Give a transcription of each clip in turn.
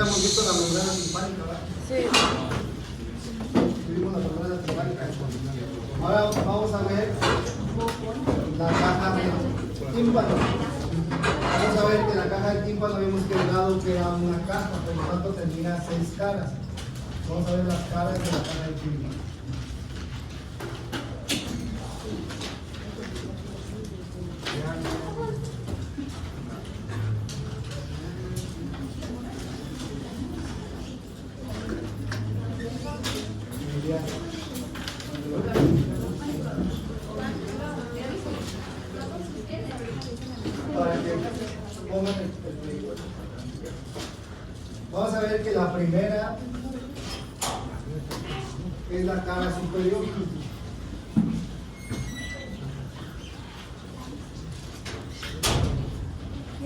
habíamos visto la membrana timpánica, ¿verdad? Sí. Vimos la membrana timpánica. Ahora vamos a ver la caja de tímpano. Vamos a ver que la caja de tímpano habíamos quedado que era una caja, por lo tanto tendría 6 caras. Vamos a ver las caras de la caja de tímpano. Vamos a ver que la primera es la cara superior.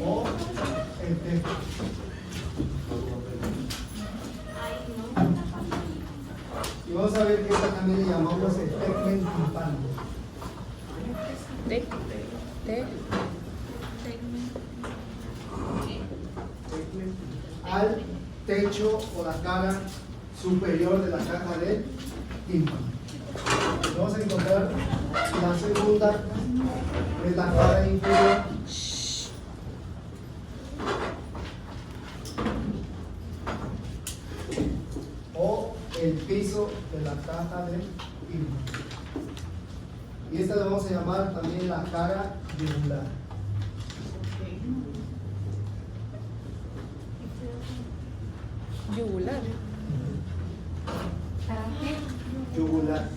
O el techo. Y vamos a ver que esta también le llamamos el tegmen timpano. Al techo o la cara superior de la caja de tímpano. Vamos a encontrar la segunda, es la cara inferior. O el piso de la caja de tímpano. Y esta la vamos a llamar también la cara yugular. Yugular. Yugular.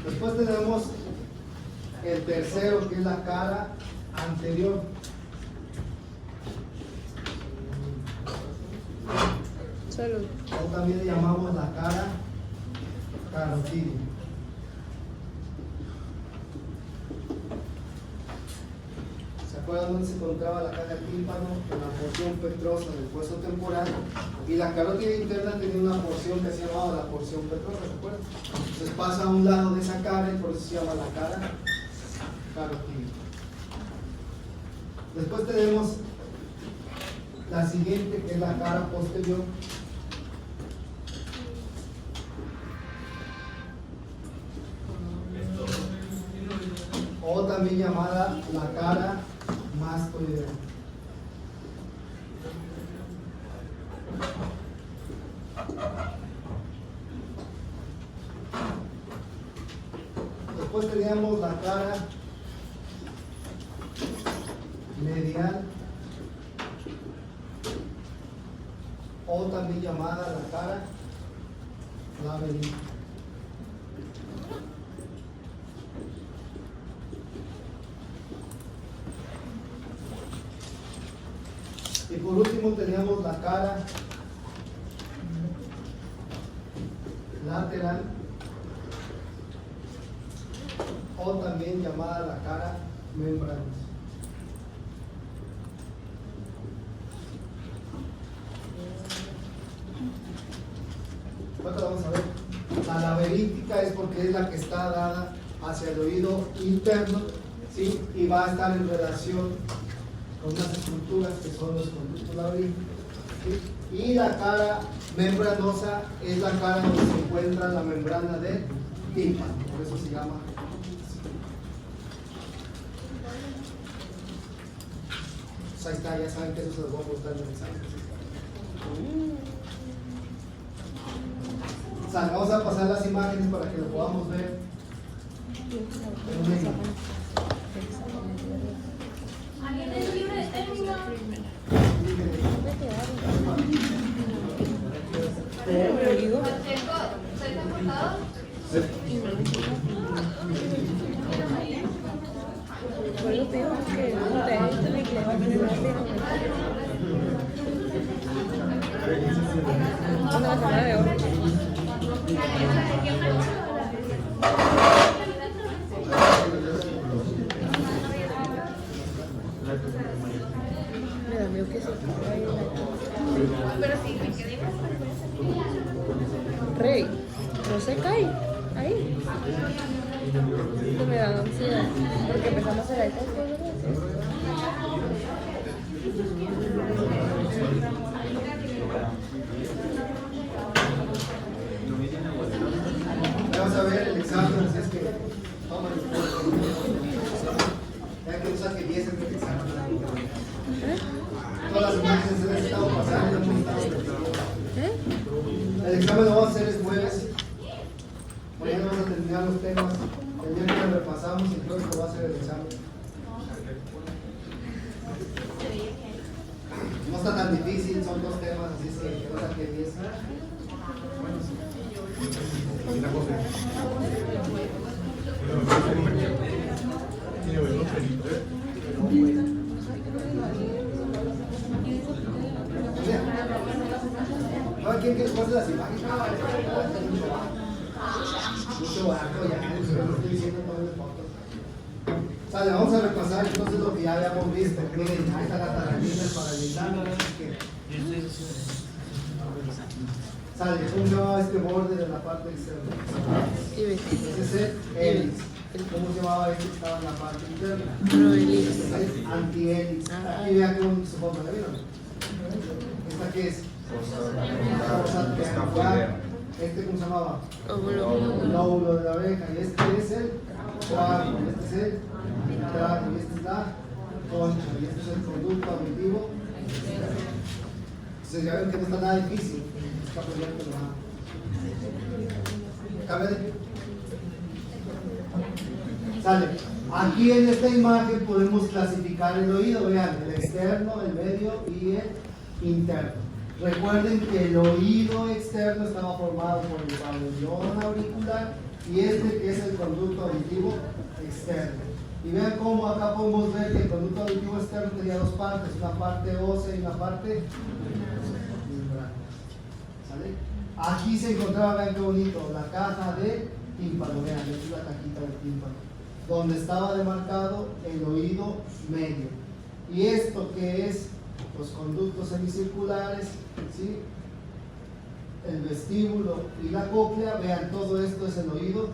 Después tenemos el tercero, que es la cara anterior. Salud. O también le llamamos la cara carotidia. ¿Se acuerdan dónde se encontraba la caja del tímpano? En la porción petrosa del hueso temporal. Y la carótida interna tenía una porción que se llamaba la porción petrosa, ¿se acuerdan? Entonces pasa a un lado de esa cara y por eso se llama la cara carotidia. Después tenemos la siguiente, que es la cara posterior. O también llamada la cara mastoidea. Después teníamos la cara medial, o también llamada la cara laberíntica. Y por último teníamos la cara lateral, o también llamada la cara membranosa. Ahora vamos a ver. La laberíntica es porque es la que está dada hacia el oído interno, ¿sí? Y va a estar en relación con unas estructuras que son los conductos laberínticos, ¿sí? Y la cara membranosa es la cara donde se encuentra la membrana del tímpano, por eso se llama así. Pues ahí está, ya saben que eso se los voy a mostrar en el examen. O sea, vamos a pasar las imágenes para que lo podamos ver en un examen. ¿Alguien es libre de término? ¿Soy transportador? Solo tengo que ustedes tienen que Pero si me quedé más Rey, no se cae ahí. Esto me da ansiedad porque empezamos a hacer estas cosas. las imágenes se han estado pasando. Hemos estado repitiendo. ¿Eh? El examen lo vamos a hacer el jueves. Mañana vamos a terminar los temas. El miércoles repasamos y el jueves lo va a hacer el examen. No está tan difícil, son 2 temas, así es que ahora que 10. ¿Quién quiere poner las imágenes? Mucho barco ya, estoy diciendo todo de fotos. Sale, vamos a repasar entonces lo que ya habíamos visto. Miren, ahí están las taranitas para el examen. Sale, ¿cómo se llamaba este borde de la parte externa? Ese es el hélice. ¿Cómo se llamaba este que estaba en la parte interna? Prohelix. Es el antihélice. Aquí vean cómo se forma, ¿la vieron? ¿Esta qué es? Fosa triangular. ¿Este cómo se llamaba? Lóbulo de la oreja. Y este es el cuarto. Este es el trago. Y este es la concha. Y este es el conducto auditivo. Entonces ya ven que no está nada difícil. Está poniendo nada. Cámbiale. Sale. Aquí en esta imagen podemos clasificar el oído. Vean, el externo, el medio y el interno. Recuerden que el oído externo estaba formado por el pabellón auricular y este que es el conducto auditivo externo. Y vean cómo acá podemos ver que el conducto auditivo externo tenía 2 partes, una parte ósea y una parte membránica. ¿Sale? Aquí se encontraba, vean qué bonito, la caja de tímpano. Vean, esta es la cajita del tímpano, donde estaba demarcado el oído medio. Y esto que es los conductos semicirculares, ¿sí? El vestíbulo y la cóclea, vean, todo esto es el oído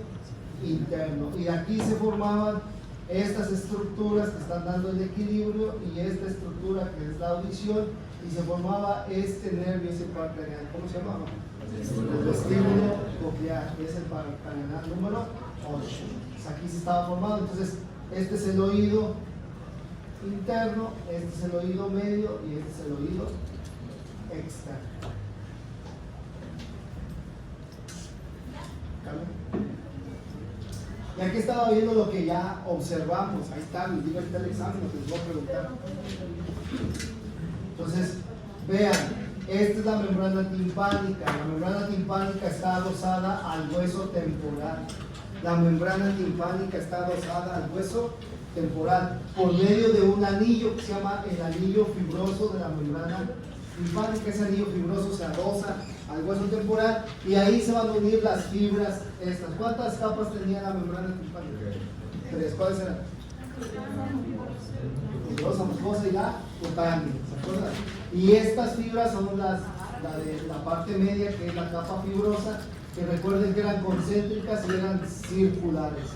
interno. Y aquí se formaban estas estructuras que están dando el equilibrio y esta estructura que es la audición, y se formaba este nervio, ese par craneal. ¿Cómo se llamaba? El vestíbulo coclear, que es el par craneal número 8. Pues aquí se estaba formando. Entonces, este es el oído interno, este es el oído medio y este es el oído externo. Y aquí estaba viendo lo que ya observamos. Ahí está, les digo ahorita el examen, lo que les voy a preguntar. Entonces, vean, esta es la membrana timpánica. La membrana timpánica está adosada al hueso temporal. La membrana timpánica está adosada al hueso temporal por medio de un anillo que se llama el anillo fibroso de la membrana timpánica. Ese anillo fibroso se adosa al hueso temporal y ahí se van a unir las fibras estas. ¿Cuántas capas tenía la membrana timpánica? 3. ¿Cuáles eran? La mucosa y la cutánea, ¿se acuerdan? Y estas fibras son la de la parte media, que es la capa fibrosa, que recuerden que eran concéntricas y eran circulares,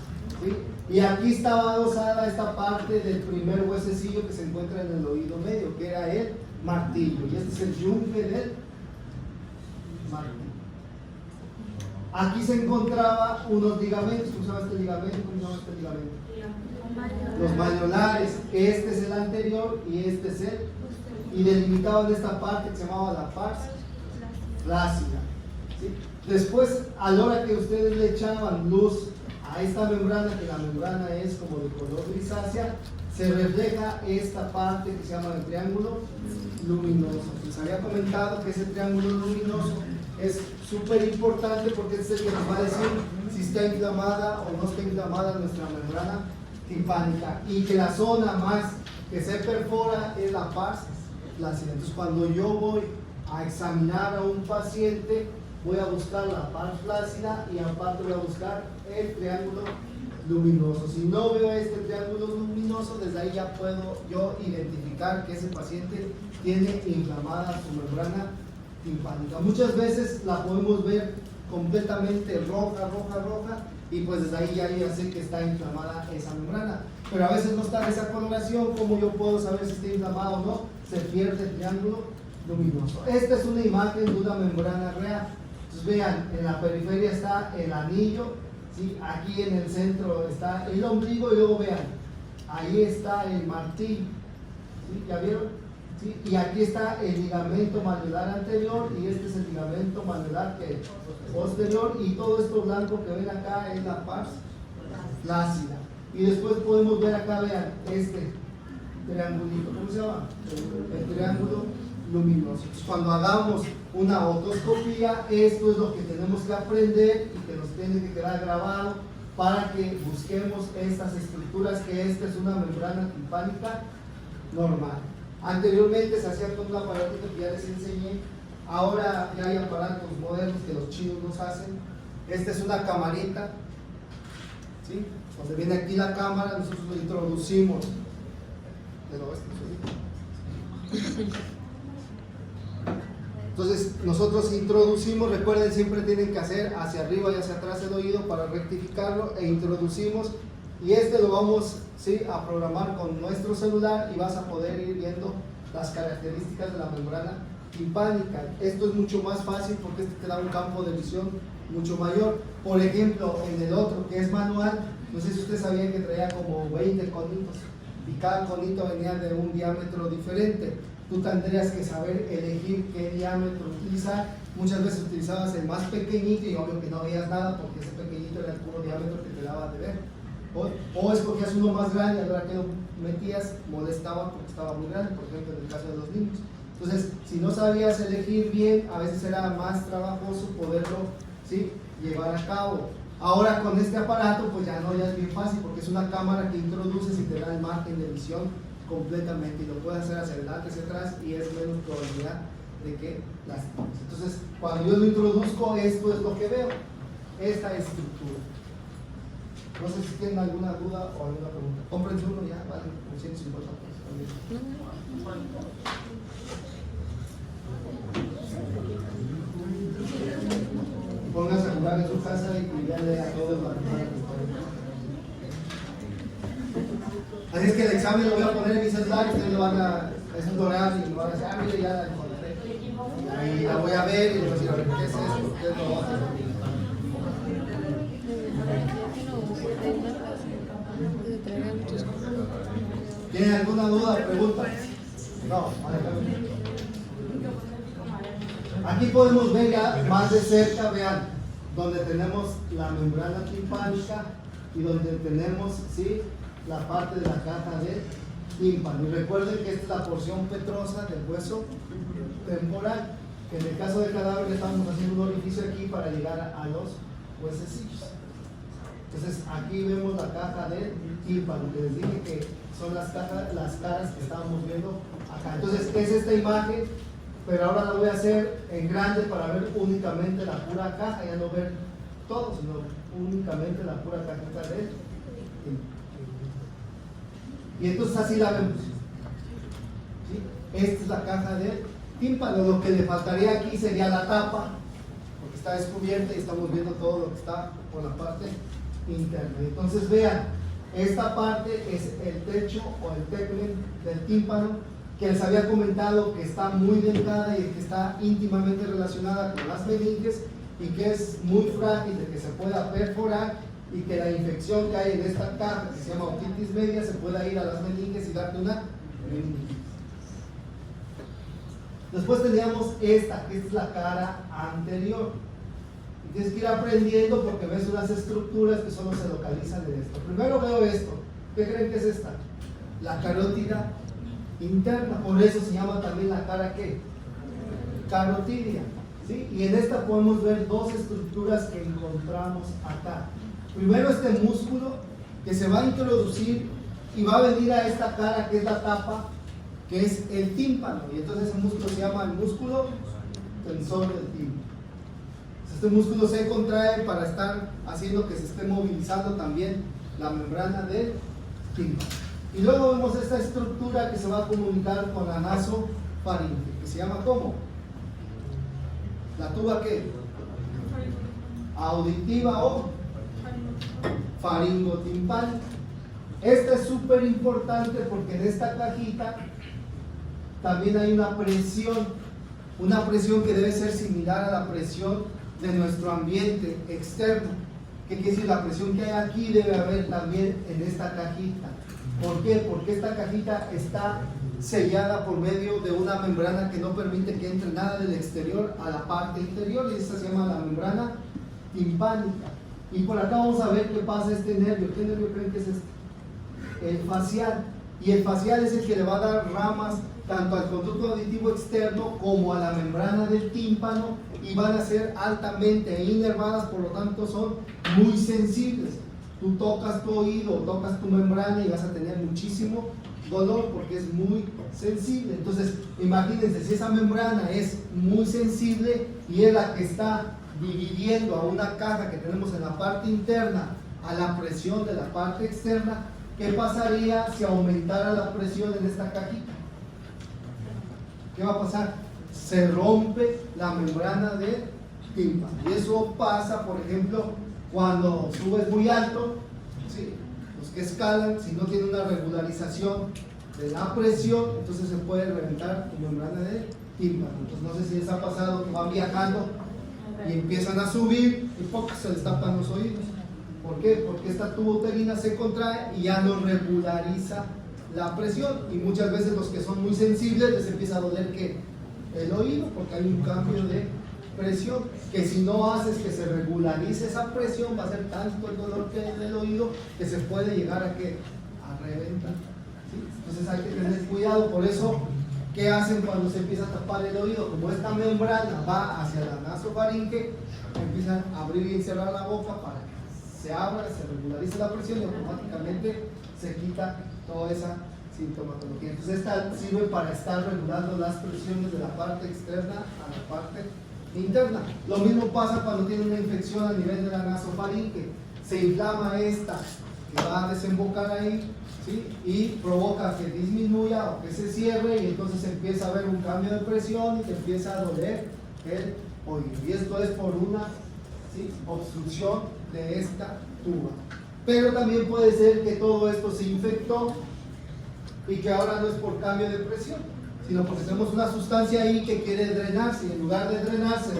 ¿sí? Y aquí estaba adosada esta parte del primer huesecillo que se encuentra en el oído medio, que era el martillo, y este es el yunque del martillo. Aquí se encontraba unos ligamentos. ¿Cómo se llama este ligamento? ¿Cómo se llama este ligamento? Los malleolares. Este es el anterior y este es el, y delimitaban esta parte que se llamaba la pars flácida, ¿sí? Después, a la hora que ustedes le echaban luz a esta membrana, que la membrana es como de color grisácea, se refleja esta parte que se llama el triángulo luminoso. Les había comentado que ese triángulo luminoso es súper importante porque es el que nos va a decir si está inflamada o no está inflamada nuestra membrana timpánica, y que la zona más que se perfora es la pars flácida. Entonces, cuando yo voy a examinar a un paciente, voy a buscar la pars flácida y aparte voy a buscar el triángulo luminoso. Si no veo este triángulo luminoso, desde ahí ya puedo yo identificar que ese paciente tiene inflamada su membrana timpánica. Muchas veces la podemos ver completamente roja, y pues desde ahí ya sé que está inflamada esa membrana. Pero a veces no está esa coloración. ¿Cómo yo puedo saber si está inflamada o no? Se pierde el triángulo luminoso. Esta es una imagen de una membrana real. Entonces vean, en la periferia está el anillo, ¿sí? Aquí en el centro está el ombligo y luego vean, ahí está el martillo, ¿sí? ¿Ya vieron? ¿sí? Y aquí está el ligamento manular anterior y este es el ligamento manular posterior, y todo esto blanco que ven acá es la pars flácida. Y después podemos ver acá, vean, este triangulito, ¿cómo se llama? El triángulo luminoso. Cuando hagamos una otoscopía, esto es lo que tenemos que aprender y que nos tiene que quedar grabado para que busquemos estas estructuras, que esta es una membrana timpánica normal. Anteriormente se hacía con un aparato que ya les enseñé, ahora ya hay aparatos modernos que los chinos nos hacen. Esta es una camarita, ¿sí? Cuando viene aquí la cámara, nosotros lo introducimos. Entonces nosotros introducimos, recuerden, siempre tienen que hacer hacia arriba y hacia atrás el oído para rectificarlo, e introducimos, y este lo vamos, ¿sí?, a programar con nuestro celular y vas a poder ir viendo las características de la membrana timpánica. Esto es mucho más fácil porque este te da un campo de visión mucho mayor. Por ejemplo, en el otro que es manual, no sé si ustedes sabían que traía como 20 conitos y cada conito venía de un diámetro diferente. Tú tendrías que saber elegir qué diámetro utilizar. Muchas veces utilizabas el más pequeñito y obvio que no veías nada porque ese pequeñito era el puro diámetro que te daba de ver. O escogías uno más grande, a la hora que lo metías molestaba porque estaba muy grande, por ejemplo en el caso de los niños. Entonces, si no sabías elegir bien, a veces era más trabajoso poderlo, ¿sí?, llevar a cabo. Ahora con este aparato pues ya no, ya es bien fácil porque es una cámara que introduces y te da el margen de visión completamente y lo puedes hacer hacia adelante, hacia atrás, y es menos probabilidad de que lastimes. Entonces, cuando yo lo introduzco, esto es lo que veo, esta estructura. No sé si tienen alguna duda o alguna pregunta. Cómprense uno ya, vale, con 150 pesos. Pónganse a jugar en su casa y ya le a todos la. Así es que el examen lo voy a poner en mi celular y ustedes lo van a, es un dorado y lo van a decir, ah, mire, ya la encontré. Y la voy a ver y les voy a decir, a ver, ¿qué es esto? Ustedes lo van a hacer. ¿Tienen alguna duda o pregunta? No, vale. Aquí podemos ver ya más de cerca, vean, donde tenemos la membrana timpánica y donde tenemos, ¿sí?, la parte de la caja de tímpano. Y recuerden que esta es la porción petrosa del hueso temporal, que en el caso del cadáver le estamos haciendo un orificio aquí para llegar a los huesecillos. Entonces aquí vemos la caja de tímpano, que les dije que son las caras que estábamos viendo acá. Entonces es esta imagen, pero ahora la voy a hacer en grande para ver únicamente la pura caja, ya no ver todo, sino únicamente la pura cajita de tímpano. Y entonces así la vemos, ¿sí? Esta es la caja de tímpano. Lo que le faltaría aquí sería la tapa, porque está descubierta y estamos viendo todo lo que está por la parte interna. Entonces vean, esta parte es el techo o el tegmen del tímpano, que les había comentado que está muy delgada y que está íntimamente relacionada con las meninges y que es muy frágil de que se pueda perforar, y que la infección que hay en esta caja, que se llama otitis media, se pueda ir a las meninges y darte una meningitis. Después teníamos esta, que es la cara anterior. Y tienes que ir aprendiendo porque ves unas estructuras que solo se localizan en esto. Primero veo esto. ¿Qué creen que es esta? La carótida interna. Por eso se llama también la cara, ¿qué? Carotidia. ¿Sí? Y en esta podemos ver dos estructuras que encontramos acá. Primero este músculo que se va a introducir y va a venir a esta cara que es la tapa, que es el tímpano, y entonces ese músculo se llama el músculo tensor del tímpano. Este músculo se contrae para estar haciendo que se esté movilizando también la membrana del tímpano. Y luego vemos esta estructura que se va a comunicar con la nasofaringe, que se llama ¿cómo? ¿La tuba qué? Auditiva o faringotimpánica. Esta es súper importante porque en esta cajita también hay una presión que debe ser similar a la presión de nuestro ambiente externo. ¿Qué quiere decir? La presión que hay aquí debe haber también en esta cajita. ¿Por qué? Porque esta cajita está sellada por medio de una membrana que no permite que entre nada del exterior a la parte interior, y esta se llama la membrana timpánica. Y por acá vamos a ver qué pasa este nervio. ¿Qué nervio creen que es este? El facial. Y el facial es el que le va a dar ramas tanto al conducto auditivo externo como a la membrana del tímpano, y van a ser altamente inervadas, por lo tanto son muy sensibles. Tú tocas tu oído, tocas tu membrana y vas a tener muchísimo dolor porque es muy sensible. Entonces, imagínense, si esa membrana es muy sensible y es la que está dividiendo a una caja que tenemos en la parte interna a la presión de la parte externa, ¿qué pasaría si aumentara la presión en esta cajita? ¿Qué va a pasar? Se rompe la membrana del tímpano. Y eso pasa, por ejemplo, cuando subes muy alto, ¿sí? Los que escalan, si no tienen una regularización de la presión, entonces se puede reventar tu membrana del tímpano. Entonces no sé si les ha pasado que van viajando y empiezan a subir y ¡poc! Se les tapan los oídos. ¿Por qué? Porque esta tubo uterina se contrae y ya no regulariza la presión, y muchas veces los que son muy sensibles les empieza a doler que el oído, porque hay un cambio de presión, que si no haces que se regularice esa presión, va a ser tanto el dolor que hay en el oído que se puede llegar a reventar, ¿sí? Entonces hay que tener cuidado. Por eso, ¿qué hacen cuando se empieza a tapar el oído? Como esta membrana va hacia la nasofaringe, empiezan a abrir y cerrar la boca para que se abra, se regularice la presión y automáticamente se quita toda esa sintomatología. Entonces esta sirve para estar regulando las presiones de la parte externa a la parte interna. Lo mismo pasa cuando tiene una infección a nivel de la nasofaringe. Se inflama esta que va a desembocar ahí, ¿sí? Y provoca que disminuya o que se cierre, y entonces empieza a haber un cambio de presión y te empieza a doler el oído. Y esto es por una, ¿sí?, obstrucción de esta tuba. Pero también puede ser que todo esto se infectó y que ahora no es por cambio de presión, sino porque tenemos una sustancia ahí que quiere drenarse, y en lugar de drenarse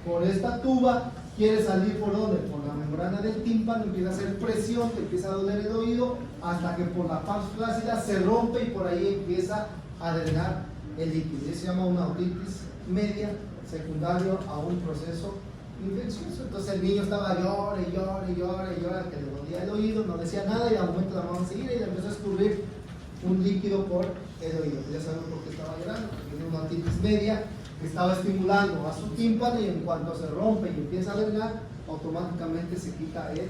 por esta tuba, quiere salir ¿por dónde? Por la membrana del tímpano, empieza a hacer presión, te empieza a doler el oído, hasta que por la parte flácida se rompe y por ahí empieza a drenar el líquido. Eso se llama una otitis media, secundario a un proceso infeccioso. Entonces el niño estaba llore, que le dolía el oído, no decía nada, y al momento la mamá seguía y le empezó a escurrir un líquido por el oído. Ya saben por qué estaba llorando, porque tiene una otitis media que estaba estimulando a su tímpano, y en cuanto se rompe y empieza a drenar, automáticamente se quita el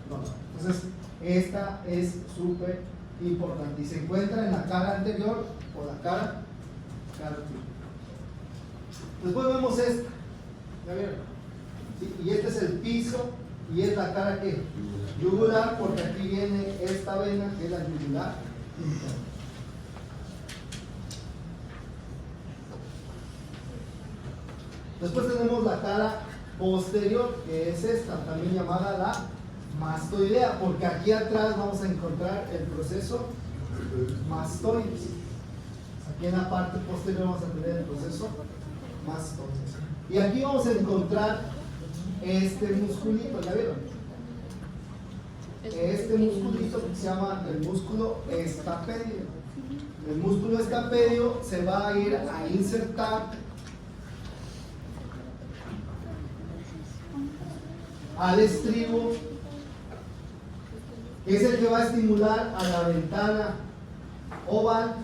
dolor. Entonces esta es súper importante y se encuentra en la cara anterior o la cara anterior. Después vemos esta, ¿ya vieron? ¿Sí? Y este es el piso y es la cara que yugular, porque aquí viene esta vena que es la yugular interna. Después tenemos la cara posterior, que es esta, también llamada la mastoidea, porque aquí atrás vamos a encontrar el proceso mastoides. Aquí en la parte posterior vamos a tener el proceso mastoides. Y aquí vamos a encontrar este musculito, ¿ya vieron? Este musculito que se llama el músculo estapedio. El músculo estapedio se va a ir a insertar al estribo, que es el que va a estimular a la ventana oval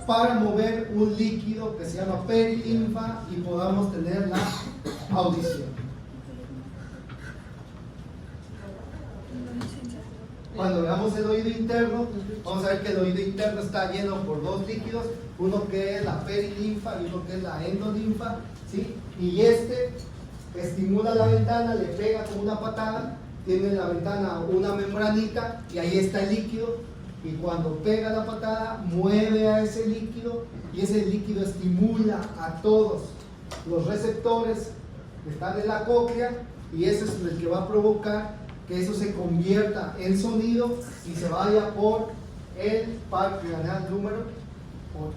para mover un líquido que se llama perilinfa y podamos tener la audición. Cuando veamos el oído interno, vamos a ver que el oído interno está lleno por dos líquidos, uno que es la perilinfa y uno que es la endolinfa, ¿sí? Y este estimula la ventana, le pega con una patada, tiene en la ventana una membranita y ahí está el líquido, y cuando pega la patada mueve a ese líquido, y ese líquido estimula a todos los receptores que están en la cóclea, y eso es el que va a provocar que eso se convierta en sonido y se vaya por el par craneal número 8,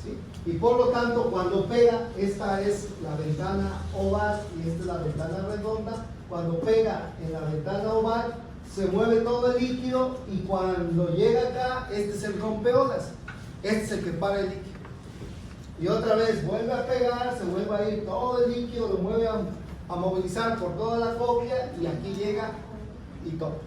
¿sí? Y por lo tanto, cuando pega, esta es la ventana oval y esta es la ventana redonda. Cuando pega en la ventana oval, se mueve todo el líquido, y cuando llega acá, este es el rompeolas. Este es el que para el líquido. Y otra vez vuelve a pegar, se vuelve a ir todo el líquido, lo mueve a movilizar por toda la copia y aquí llega y toca.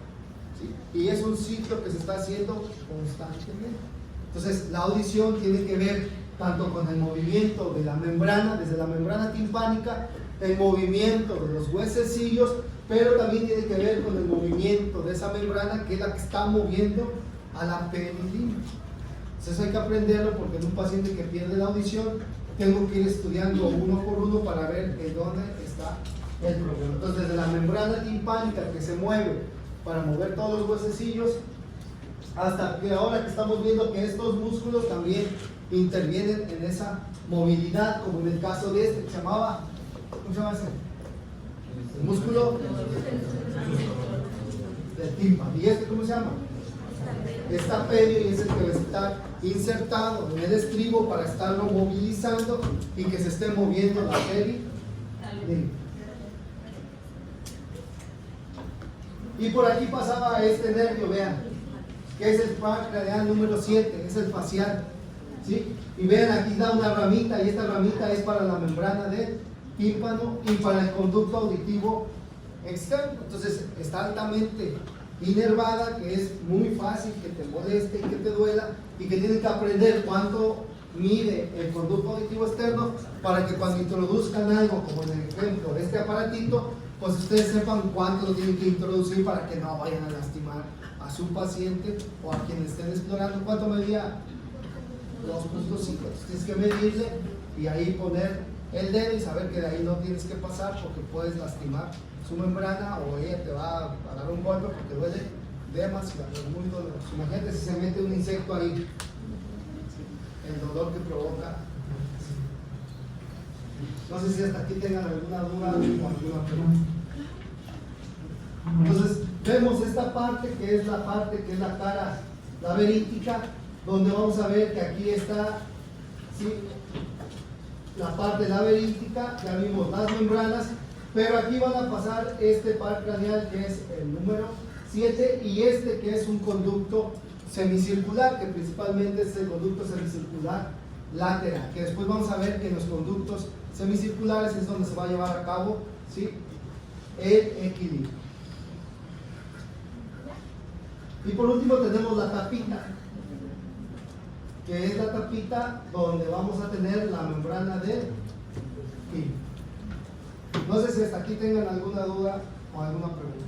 ¿Sí? Y es un ciclo que se está haciendo constantemente. Entonces la audición tiene que ver tanto con el movimiento de la membrana, desde la membrana timpánica, el movimiento de los huesecillos, pero también tiene que ver con el movimiento de esa membrana que es la que está moviendo a la perilina. Entonces hay que aprenderlo porque en un paciente que pierde la audición tengo que ir estudiando uno por uno para ver en dónde está el problema. Entonces desde la membrana timpánica que se mueve para mover todos los huesecillos hasta que ahora que estamos viendo que estos músculos también intervienen en esa movilidad, como en el caso de este que se llamaba, ¿cómo se llama ese? El músculo del tímpano. ¿Y este cómo se llama? Estapedio, y es el que va a estar insertado en el estribo para estarlo movilizando y que se esté moviendo la perilina. Y por aquí pasaba este nervio, vean, que es el par craneal número 7, es el facial, ¿sí? Y vean, aquí da una ramita y esta ramita es para la membrana del tímpano y para el conducto auditivo externo. Entonces está altamente inervada, que es muy fácil que te moleste y que te duela, y que tienes que aprender cuánto mide el conducto auditivo externo para que cuando introduzcan algo, como en el ejemplo de este aparatito, pues ustedes sepan cuánto lo tienen que introducir para que no vayan a lastimar a su paciente o a quien estén explorando. ¿Cuánto medía? 2.5. Tienes que medirle y ahí poner el dedo y saber que de ahí no tienes que pasar porque puedes lastimar su membrana o ella te va a dar un golpe porque duele demasiado, muy doloroso. Imagínate si se mete un insecto ahí, el dolor que provoca. No sé si hasta aquí tengan alguna duda o alguna pregunta. Entonces vemos esta parte que es la cara laberítica, donde vamos a ver que aquí está, ¿sí?, la parte laberítica. Ya vimos las membranas, pero aquí van a pasar este par craneal que es el número 7 y este que es un conducto semicircular, que principalmente es el conducto semicircular lateral, que después vamos a ver que en los conductos semicirculares es donde se va a llevar a cabo, ¿sí?, el equilibrio. Y por último tenemos la tapita, que es la tapita donde vamos a tener la membrana del tímpano. No sé si hasta aquí tengan alguna duda o alguna pregunta.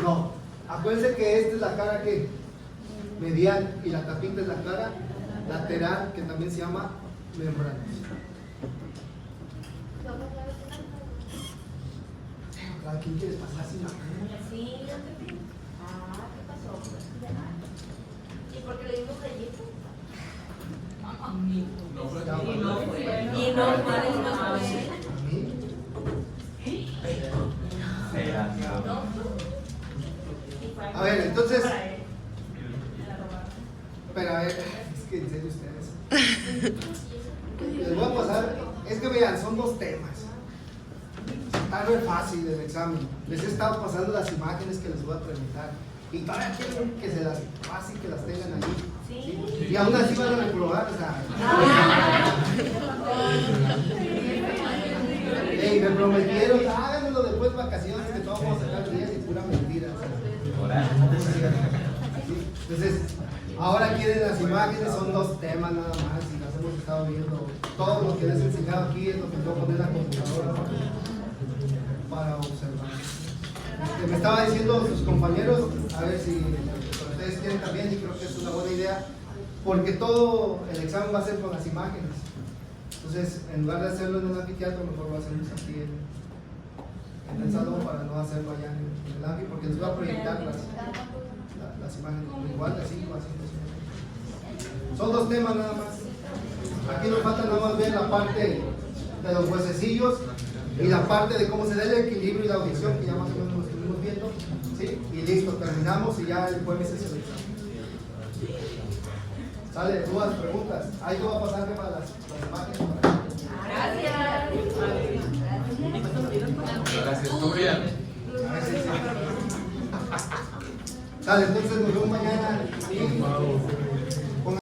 No, acuérdense que esta es la cara que medial y la tapita es la cara lateral, que también se llama membrana. ¿A quién quieres pasar sin la cara? Sí, yo te vi. Ah, ¿qué pasó? ¿Y por qué le dimos gallito? Y no fue. A ver, entonces. Pero a ver, es que en serio ustedes. Les voy a pasar. Es que vean, son dos temas. Está muy fácil el examen. Les he estado pasando las imágenes que les voy a presentar. Y todavía quieren que se las pase y que las tengan ahí. ¿Sí? Y aún así van a reprobar, o sea. Ey, me prometieron, háganlo después de vacaciones, que todos vamos a sacar días y pura mentira. O sea. ¿Sí? Entonces, ahora quieren las imágenes, son dos temas nada más, y las hemos estado viendo. Todo lo que les he enseñado aquí es lo que tengo que poner en la computadora para observar. Me estaba diciendo sus compañeros, a ver si ustedes quieren también, y creo que es una buena idea, porque todo el examen va a ser con las imágenes. Entonces, en lugar de hacerlo en el anfiteatro, mejor lo hacemos aquí en el salón para no hacerlo allá en el anfiteatro, porque les voy a proyectar las imágenes, igual de 5 a 5. Son dos temas nada más. Aquí nos falta nada más ver la parte de los huesecillos y la parte de cómo se da el equilibrio y la audición, que ya más o menos lo estuvimos viendo, ¿sí? Y listo, terminamos y ya el jueves es el examen. ¿Sale? ¿Dudas, preguntas? Ahí te voy a pasar para las imágenes. Gracias. Gracias, tú bien. A ver si Sale, entonces nos vemos mañana. Y